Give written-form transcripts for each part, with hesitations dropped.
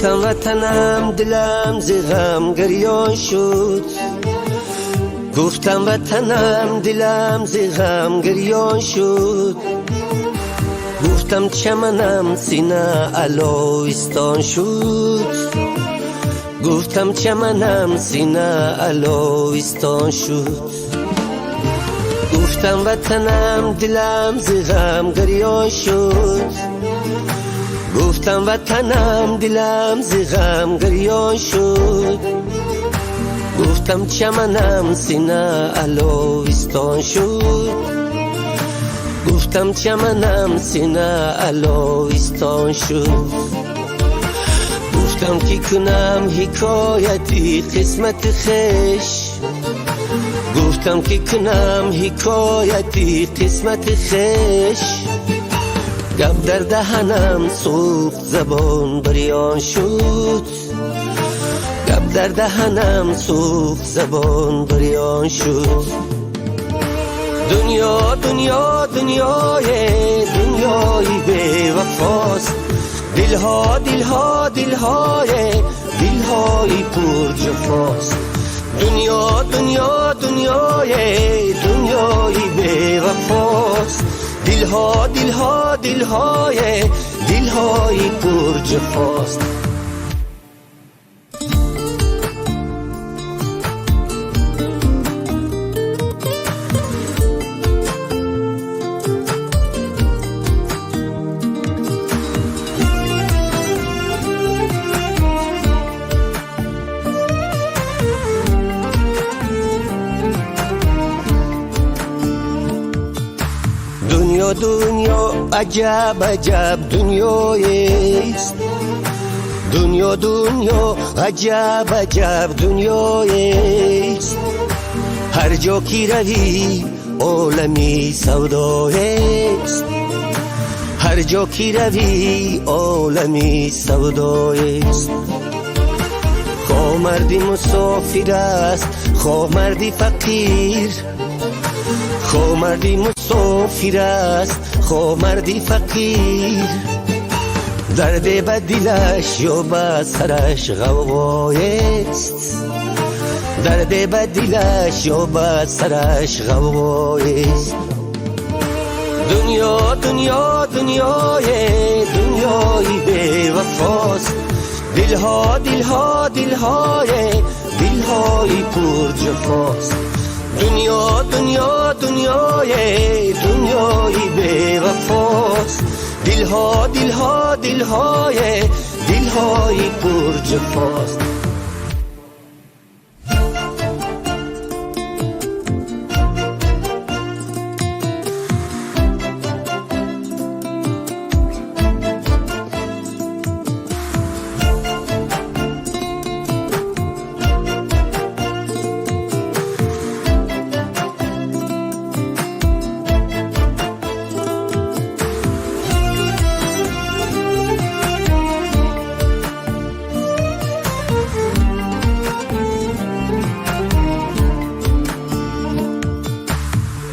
گفتم وطنم دلم ز غم گریان شد، گفتم وطنم دلم ز غم گریان شد، گفتم چمنم سینه علویستان شد، گفتم چمنم سینه علویستان شد، گفتم وطنم دلم ز غم گریان شد، گفتم وطنم دلم ز غم گریان شد، گفتم چمنم سینه علویستان شد، گفتم چمنم سینه علویستان شد، گفتم که کنم حکایتی قسمت خش، گفتم که کنم حکایتی قسمت خش، گب در دهنم سوخت زبان بریان شد، گب در دهنم سوخت زبان بریان شد. دنیا دنیا دنیای بی وفاست، دلها دلها دلهای پر جفاست. دنیا دنیای بی وفاست، دلها دلهای پر جفاست. دنیا عجب عجب دنیایست، دنیا عجب عجب دنیایست، هر جا کی روی عالمی سودایست، هر جا کی روی عالمی سودایست. خواه مردی مسافر است، خواه مردی فقیر، خواه مردی مسافر است، خواه مردی فقیر، درد به دلش یا به سرش غوغایست، درد به دلش یا به سرش غوغایست. دنیای بی وفاست، دلها دلهای پر جفاست. دنیای بی وفاست، دلها دلهای پر جفاست.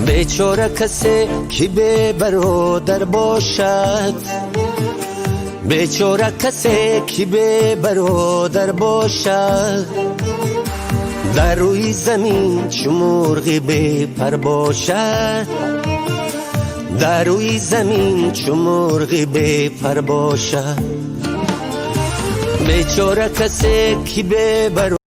بیچاره کسی که به برادر باشد، بیچاره کسی که به برادر باشد، در روی زمین چو مرغ بی پر باشد، در روی زمین چو مرغ بی پر باشد. بیچاره کسی که به